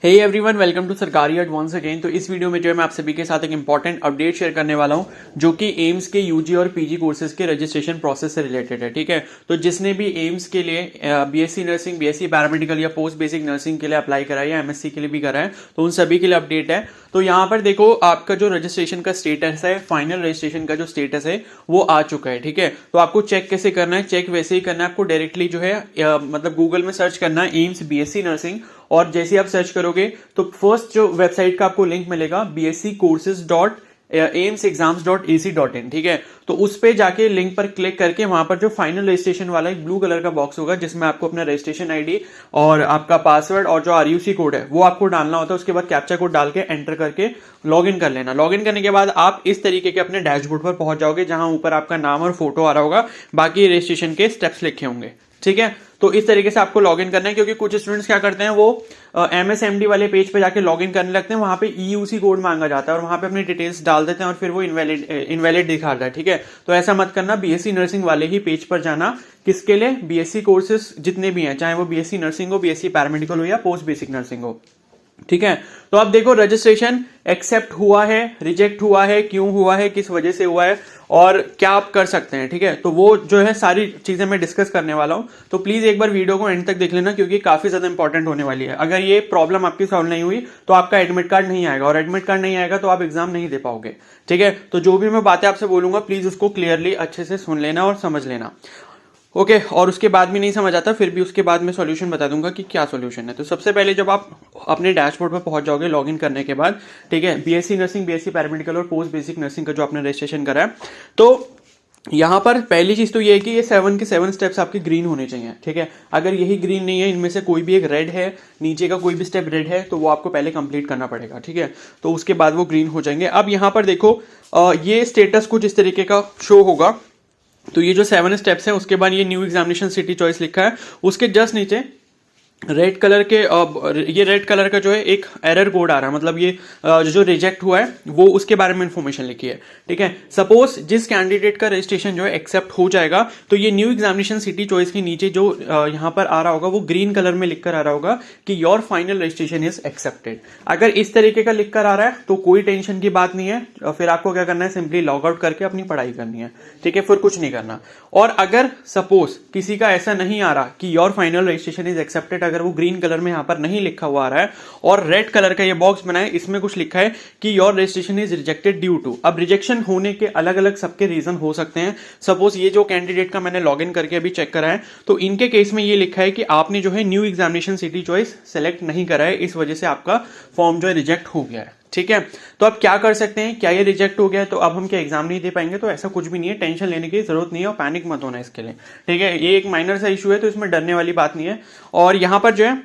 Hey everyone, welcome to सरकारी अट once again. तो इस वीडियो में जो है मैं आप सभी के साथ एक इंपॉर्टेंट अपडेट शेयर करने वाला हूं जो कि एम्स के यूजी और पीजी कोर्सेज के रजिस्ट्रेशन प्रोसेस से रिलेटेड है। ठीक है, तो जिसने भी एम्स के लिए बीएससी नर्सिंग, बीएससी पैरामेडिकल या पोस्ट बेसिक नर्सिंग के लिए अप्लाई करा है या एमएससी के लिए भी करा है, तो उन सभी के लिए अपडेट है। तो यहाँ पर देखो, आपका जो रजिस्ट्रेशन का स्टेटस है, फाइनल रजिस्ट्रेशन का जो स्टेटस है वो आ चुका है। ठीक है, तो आपको चेक कैसे करना है? चेक वैसे ही करना है, आपको डायरेक्टली जो है मतलब गूगल में सर्च करना है एम्स बीएससी नर्सिंग, और जैसे ही आप सर्च करोगे तो फर्स्ट जो वेबसाइट का आपको लिंक मिलेगा bsccourses.amsexams.ac.in। ठीक है, तो उस पे जाके लिंक पर क्लिक करके वहां पर जो फाइनल रजिस्ट्रेशन वाला एक ब्लू कलर का बॉक्स होगा जिसमें आपको अपना रजिस्ट्रेशन आईडी और आपका पासवर्ड और जो आरयूसी कोड है वो आपको डालना होता है। उसके बाद कैप्चा कोड डाल के एंटर करके लॉग इन कर लेना। लॉग इन करने के बाद आप इस तरीके के अपने डैशबोर्ड पर पहुंच जाओगे जहां ऊपर आपका नाम और फोटो आ रहा होगा, बाकी रजिस्ट्रेशन के स्टेप्स लिखे होंगे। ठीक है, तो इस तरीके से आपको लॉगिन करना है, क्योंकि कुछ स्टूडेंट्स क्या करते हैं, वो एमएसएमडी वाले पेज पे जाके लॉगिन करने लगते हैं, वहां पे ईयूसी कोड मांगा जाता है और वहां पे अपनी डिटेल्स डाल देते हैं और फिर वो इनवैलिड दिखाता है। ठीक है, तो ऐसा मत करना, बीएससी नर्सिंग वाले ही पेज पर जाना। किसके लिए? बीएससी कोर्सेज जितने भी हैं, चाहे वो बीएससी नर्सिंग हो, बीएससी पैरामेडिकल हो या पोस्ट बेसिक नर्सिंग हो। ठीक है, तो आप देखो रजिस्ट्रेशन एक्सेप्ट हुआ है, रिजेक्ट हुआ है, क्यों हुआ है, किस वजह से हुआ है और क्या आप कर सकते हैं। ठीक है, तो वो जो है सारी चीजें मैं डिस्कस करने वाला हूं, तो प्लीज एक बार वीडियो को एंड तक देख लेना क्योंकि काफी ज्यादा इंपॉर्टेंट होने वाली है। अगर ये प्रॉब्लम आपकी सॉल्व नहीं हुई तो आपका एडमिट कार्ड नहीं आएगा, और एडमिट कार्ड नहीं आएगा तो आप एग्जाम नहीं दे पाओगे। ठीक है, तो जो भी मैं बातें आपसे बोलूंगा प्लीज उसको क्लियरली अच्छे से सुन लेना और समझ लेना। ओके, और उसके बाद भी नहीं समझ आता फिर भी उसके बाद मैं सॉल्यूशन बता दूंगा कि क्या सॉल्यूशन है। तो सबसे पहले जब आप अपने डैशबोर्ड पर पहुंच जाओगे लॉगिन करने के बाद, ठीक है, बीएससी नर्सिंग, बीएससी पैरामेडिकल और पोस्ट बेसिक नर्सिंग का जो आपने रजिस्ट्रेशन करा है, तो यहां पर पहली चीज तो ये है कि ये 7 के 7 स्टेप्स आपके ग्रीन होने चाहिए। ठीक है, अगर यही ग्रीन नहीं है, इनमें से कोई भी एक रेड है, नीचे का कोई भी स्टेप रेड है, तो वो आपको पहले कंप्लीट करना पड़ेगा। ठीक है, तो उसके बाद वो ग्रीन हो जाएंगे। अब यहां पर देखो, ये स्टेटस कुछ इस तरीके का शो होगा। तो ये जो 7 स्टेप्स हैं, उसके बाद ये न्यू एग्जामिनेशन सिटी चॉइस लिखा है, उसके जस्ट नीचे रेड कलर के ये रेड कलर का जो है एक एरर कोड आ रहा है, मतलब ये जो रिजेक्ट हुआ है वो उसके बारे में इंफॉर्मेशन लिखी है। ठीक है, सपोज जिस कैंडिडेट का रजिस्ट्रेशन जो है एक्सेप्ट हो जाएगा, तो ये न्यू एग्जामिनेशन सिटी चॉइस के नीचे जो यहां पर आ रहा होगा वो ग्रीन कलर में लिखकर आ रहा होगा कि your final registration is accepted. अगर इस तरीके का लिखकर आ रहा है तो कोई टेंशन की बात नहीं है, फिर आपको क्या करना है, सिंपली लॉग आउट करके अपनी पढ़ाई करनी है। ठीक है, फिर कुछ नहीं करना। और अगर सपोज किसी का ऐसा नहीं आ रहा कि your final registration is accepted, अगर वो ग्रीन कलर में यहां पर नहीं लिखा हुआ आ रहा है और रेड कलर का ये बॉक्स बना है, इसमें कुछ लिखा है कि your registration is rejected due to. अब रिजेक्शन होने के अलग अलग सबके रीजन हो सकते हैं। सपोज ये जो कैंडिडेट का मैंने लॉगिन करके अभी चेक करा है, तो इनके केस में ये लिखा है कि आपने जो है new examination city choice select नहीं करा है, इस वजह से आपका फॉर्म जो है रिजेक्ट हो गया है। ठीक है, तो अब क्या कर सकते हैं? क्या ये रिजेक्ट हो गया तो अब हम क्या एग्जाम नहीं दे पाएंगे? तो ऐसा कुछ भी नहीं है, टेंशन लेने की जरूरत नहीं है और पैनिक मत होना इसके लिए। ठीक है, ये एक माइनर सा इशू है, तो इसमें डरने वाली बात नहीं है। और यहां पर जो है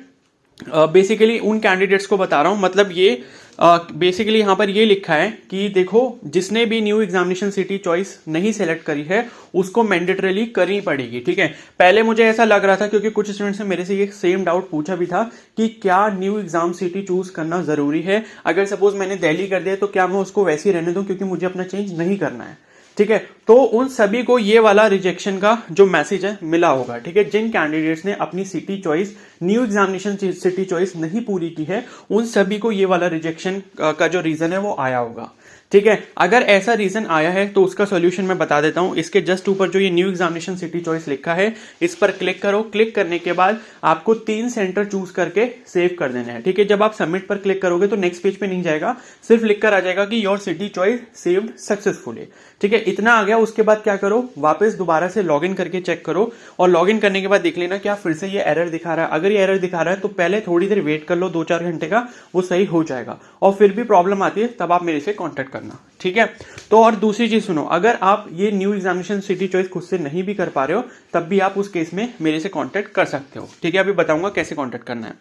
बेसिकली उन कैंडिडेट्स को बता रहा हूं, मतलब ये बेसिकली यहां पर ये लिखा है कि देखो, जिसने भी न्यू एग्जामिनेशन सिटी चॉइस नहीं सेलेक्ट करी है उसको मैंडेटरीली करनी पड़ेगी। ठीक है, पहले मुझे ऐसा लग रहा था क्योंकि कुछ स्टूडेंट्स ने मेरे से ये सेम डाउट पूछा भी था कि क्या न्यू एग्जाम सिटी चूज करना जरूरी है? अगर सपोज मैंने दिल्ली कर दिया तो क्या मैं उसको वैसे ही रहने दूं क्योंकि मुझे अपना चेंज नहीं करना है? ठीक है, तो उन सभी को ये वाला रिजेक्शन का जो मैसेज है मिला होगा। ठीक है, जिन कैंडिडेट्स ने अपनी city choice, new examination city choice नहीं पूरी की है, उन सभी को ये वाला रिजेक्शन का जो रीजन है वो आया होगा। ठीक है, अगर ऐसा रीजन आया है तो उसका सॉल्यूशन मैं बता देता हूं। इसके जस्ट ऊपर जो ये न्यू एग्जामिनेशन सिटी चॉइस लिखा है, इस पर क्लिक करो। क्लिक करने के बाद आपको 3 सेंटर चूज करके सेव कर देना है। ठीक है, जब आप सबमिट पर क्लिक करोगे तो नेक्स्ट पेज पे नहीं जाएगा, सिर्फ लिखकर आ जाएगा कि your city choice saved successfully. ठीक है, इतना आ गया। उसके बाद क्या करो, वापस दोबारा से लॉगिन करके चेक करो, और लॉगिन करने के बाद देख लेना क्या फिर से ये एरर दिखा रहा है। अगर ये एरर दिखा रहा है तो पहले थोड़ी देर वेट कर लो, 2-4 घंटे का, वो सही हो जाएगा। और फिर भी प्रॉब्लम आती है तब आप मेरे से कॉन्टेक्ट करना। ठीक है, तो और दूसरी चीज सुनो, अगर आप ये न्यू एग्जामिनेशन सिटी चॉइस खुद से नहीं भी कर पा रहे हो तब भी आप उस केस में मेरे से कांटेक्ट कर सकते हो। ठीक है, अभी बताऊंगा कैसे कांटेक्ट करना है।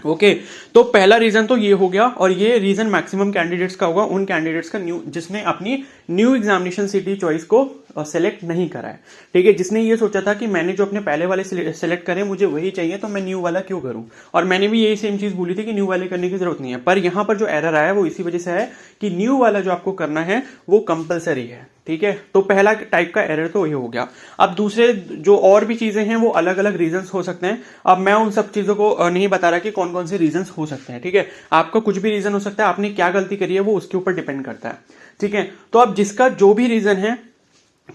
ओके, तो पहला रीजन तो ये हो गया, और ये रीजन मैक्सिमम कैंडिडेट्स का होगा, उन कैंडिडेट्स का जिसने अपनी न्यू एग्जामिनेशन सिटी चॉइस को सेलेक्ट नहीं करा है। ठीक है, जिसने ये सोचा था कि मैंने जो अपने पहले वाले सेलेक्ट करे मुझे वही चाहिए तो मैं न्यू वाला क्यों करूं, और मैंने भी यही सेम चीज बोली थी कि न्यू वाले करने की जरूरत नहीं है। पर यहां पर जो एरर आया वो इसी वजह से है कि न्यू वाला जो आपको करना है वो कंपलसरी है। ठीक है, तो पहला टाइप का एरर तो ये हो गया। अब दूसरे जो और भी चीजें हैं वो अलग अलग रीजंस हो सकते हैं। अब मैं उन सब चीजों को नहीं बता रहा कि कौन कौन से रीजंस हो सकते हैं, ठीक है। आपका कुछ भी रीजन हो सकता है, आपने क्या गलती करी है वो उसके ऊपर डिपेंड करता है, ठीक है। तो अब जिसका जो भी रीजन है,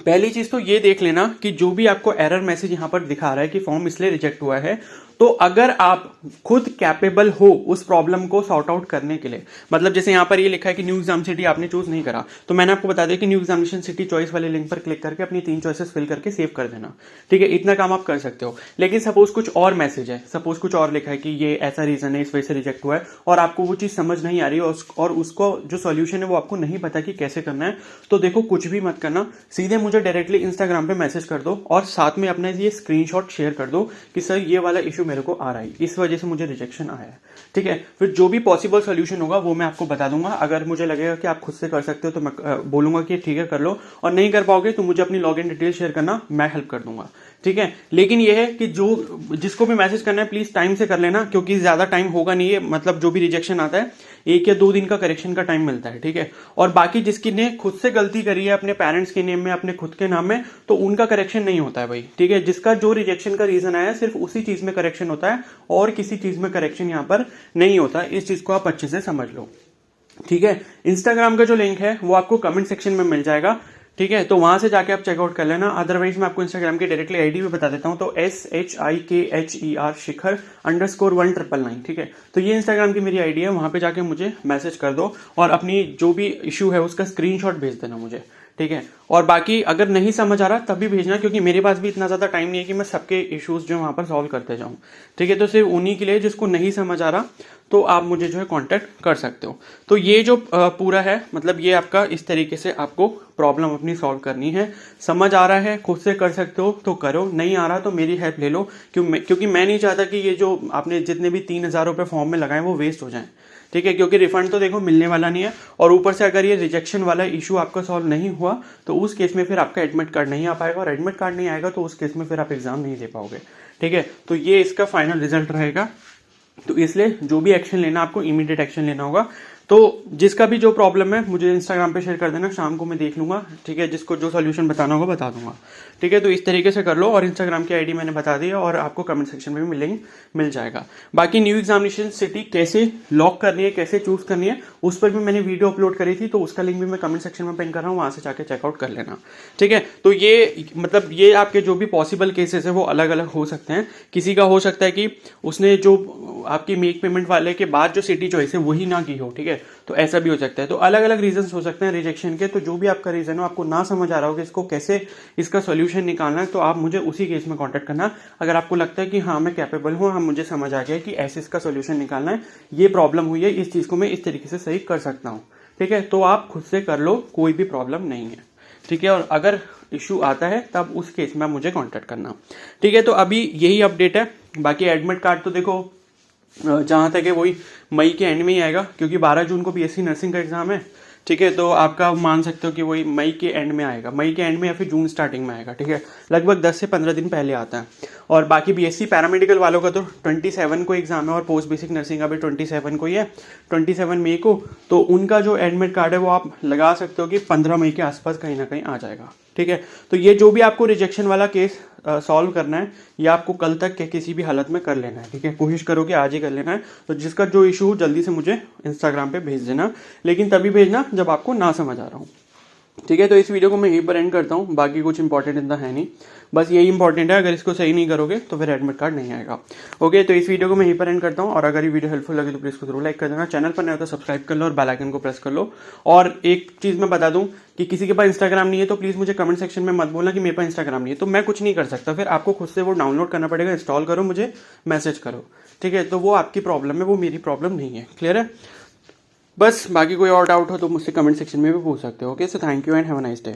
पहली चीज तो ये देख लेना कि जो भी आपको एरर मैसेज यहां पर दिखा रहा है कि फॉर्म इसलिए रिजेक्ट हुआ है, तो अगर आप खुद कैपेबल हो उस प्रॉब्लम को सॉर्ट आउट करने के लिए, मतलब जैसे यहां पर ये लिखा है कि न्यू एग्जाम सिटी आपने चूज नहीं करा, तो मैंने आपको बता दिया कि न्यू एग्जामिनेशन सिटी चॉइस वाले लिंक पर क्लिक करके अपनी 3 चॉइसेस फिल करके सेव कर देना, ठीक है। इतना काम आप कर सकते हो। लेकिन सपोज कुछ और मैसेज है, सपोज कुछ और लिखा है कि ये ऐसा रीजन है, इस वजह से रिजेक्ट हुआ है, और आपको वो चीज समझ नहीं आ रही है और उसको जो सोल्यूशन है वो आपको नहीं पता कि कैसे करना है, तो देखो कुछ भी मत करना, सीधे मुझे डायरेक्टली इंस्टाग्राम पे मैसेज कर दो और साथ में अपना ये स्क्रीनशॉट शेयर कर दो कि सर ये वाला इशू मेरे को आ रहा है, इस वजह से मुझे रिजेक्शन आया है, ठीक है। फिर जो भी पॉसिबल सॉल्यूशन होगा वो मैं आपको बता दूंगा। अगर मुझे लगेगा कि आप खुद से कर सकते हो तो मैं बोलूंगा कि ठीक है कर लो, और नहीं कर पाओगे तो मुझे अपनी लॉगिन डिटेल शेयर करना, मैं हेल्प कर दूंगा, ठीक है। लेकिन यह है कि जो जिसको भी मैसेज करना है प्लीज टाइम से कर लेना, क्योंकि ज्यादा टाइम होगा नहीं है, मतलब जो भी रिजेक्शन आता है 1 या 2 दिन का करेक्शन का टाइम मिलता है, ठीक है। और बाकी जिसकी ने खुद से गलती करी है अपने पेरेंट्स के नेम में, अपने खुद के नाम में, तो उनका करेक्शन नहीं होता है भाई, ठीक है। जिसका जो रिजेक्शन का रीजन आया सिर्फ उसी चीज में करेक्शन होता है और किसी चीज में करेक्शन यहां पर नहीं होता। इस चीज को आप अच्छे से समझ लो, ठीक है। इंस्टाग्राम का जो लिंक है वो आपको कमेंट सेक्शन में मिल जाएगा, ठीक है, तो वहां से जाके आप चेकआउट कर लेना। अदरवाइज मैं आपको इंस्टाग्राम की डायरेक्टली आईडी भी बता देता हूं, तो SHIKHER शिखर _1999, ठीक है। तो ये इंस्टाग्राम की मेरी आईडी है, वहां पे जाके मुझे मैसेज कर दो और अपनी जो भी इशू है उसका स्क्रीनशॉट भेज देना मुझे, ठीक है। और बाकी अगर नहीं समझ आ रहा तब भी भेजना, क्योंकि मेरे पास भी इतना ज्यादा टाइम नहीं है कि मैं सबके इश्यूज जो वहां पर सॉल्व करते जाऊं, ठीक है। तो सिर्फ उन्हीं के लिए जिसको नहीं समझ आ रहा तो आप मुझे जो है कांटेक्ट कर सकते हो। तो ये जो पूरा है, मतलब ये आपका इस तरीके से आपको प्रॉब्लम अपनी सॉल्व करनी है। समझ आ रहा है खुद से कर सकते हो तो करो, नहीं आ रहा तो मेरी हेल्प ले लो, क्योंकि मैं नहीं चाहता कि ये जो आपने जितने भी 3000 रुपए फॉर्म में लगाए वो वेस्ट हो जाए, ठीक है। क्योंकि रिफंड तो देखो मिलने वाला नहीं है, और ऊपर से अगर ये रिजेक्शन वाला इशू आपका सॉल्व नहीं हुआ तो उस केस में फिर आपका एडमिट कार्ड नहीं आ पाएगा, और एडमिट कार्ड नहीं आएगा तो उस केस में फिर आप एग्जाम नहीं दे पाओगे, ठीक है। तो ये इसका फाइनल रिजल्ट रहेगा। तो इसलिए जो भी एक्शन लेना आपको इमीडिएट एक्शन लेना होगा। तो जिसका भी जो प्रॉब्लम है मुझे इंस्टाग्राम पे शेयर कर देना, शाम को मैं देख लूंगा, ठीक है। जिसको जो सॉल्यूशन बताना होगा बता दूंगा, ठीक है। तो इस तरीके से कर लो, और इंस्टाग्राम की आईडी मैंने बता दी है और आपको कमेंट सेक्शन में भी मिल जाएगा। बाकी न्यू एग्जामिनेशन सिटी कैसे लॉक करनी है, कैसे चूज करनी है, उस पर भी मैंने वीडियो अपलोड करी थी, तो उसका लिंक भी मैं कमेंट सेक्शन में पिन कर रहा हूँ, वहां से जाके चेकआउट कर लेना, ठीक है। तो ये मतलब ये आपके जो भी पॉसिबल केसेस है वो अलग अलग हो सकते हैं। किसी का हो सकता है कि उसने जो आपकी मेक पेमेंट वाले के बाद जो सिटी चॉइस है वही ना की हो, ठीक है, तो ऐसा भी हो सकता है। तो अलग अलग रीजन हो सकते हैं रिजेक्शन के। तो जो भी आपका रीजन हो, आपको ना समझ आ रहा हो कि इसको कैसे इसका सोल्यूशन निकालना है, तो आप मुझे उसी केस में कांटेक्ट करना। अगर आपको लगता है कि हाँ मैं कैपेबल हूँ, हाँ मुझे समझ आ गया कि ऐसे इसका सोल्यूशन निकालना है, ये प्रॉब्लम हुई है, इस चीज को मैं इस तरीके से सही कर सकता हूँ, ठीक है, तो आप खुद से कर लो, कोई भी प्रॉब्लम नहीं है, ठीक है। और अगर इशू आता है तब उस केस में आप मुझे कांटेक्ट करना, ठीक है। तो अभी यही अपडेट है। बाकी एडमिट कार्ड तो देखो जहां तक है वही मई के एंड में ही आएगा, क्योंकि 12 जून को बीएससी नर्सिंग का एग्जाम है, ठीक है। तो आपका मान सकते हो कि वही मई के एंड में आएगा, मई के एंड में या फिर जून स्टार्टिंग में आएगा, ठीक है। लगभग 10 से 15 दिन पहले आता है। और बाकी बीएससी पैरामेडिकल वालों का तो 27 को एग्जाम है, और पोस्ट बेसिक नर्सिंग का भी 27 को ही है, 27 मई को। तो उनका जो एडमिट कार्ड है वो आप लगा सकते हो कि 15 मई के आसपास कहीं ना कहीं आ जाएगा, ठीक है। तो ये जो भी आपको रिजेक्शन वाला केस सॉल्व करना है, ये आपको कल तक के किसी भी हालत में कर लेना है, ठीक है। कोशिश करो कि आज ही कर लेना है। तो जिसका जो इशू हो जल्दी से मुझे इंस्टाग्राम पे भेज देना, लेकिन तभी भेजना जब आपको ना समझ आ रहा हो, ठीक है। तो इस वीडियो को मैं यहीं पर एंड करता हूँ। बाकी कुछ इंपॉर्टेंट इतना है नहीं, बस यही इंपॉर्टेंट है। अगर इसको सही नहीं करोगे तो फिर एडमिट कार्ड नहीं आएगा, ओके। तो इस वीडियो को मैं यहीं पर एंड करता हूँ, और अगर ये वीडियो हेल्पफुल लगे तो प्लीज को जरूर लाइक कर देना। चैनल पर नहीं हो तो सब्सक्राइब कर लो और बेल आइकन को प्रेस कर लो। और एक चीज मैं बता दूं कि किसी के पास इंस्टाग्राम नहीं है तो प्लीज मुझे कमेंट सेक्शन में मत बोलना कि मेरे पास इंस्टाग्राम नहीं है, तो मैं कुछ नहीं कर सकता, फिर आपको खुद से वो डाउनलोड करना पड़ेगा, इंस्टॉल करो, मुझे मैसेज करो, ठीक है। तो वो आपकी प्रॉब्लम है, वो मेरी प्रॉब्लम नहीं है, क्लियर है। बस बाकी कोई और डाउट हो तो मुझसे कमेंट सेक्शन में भी पूछ सकते हो, okay. So thank you and have a nice day.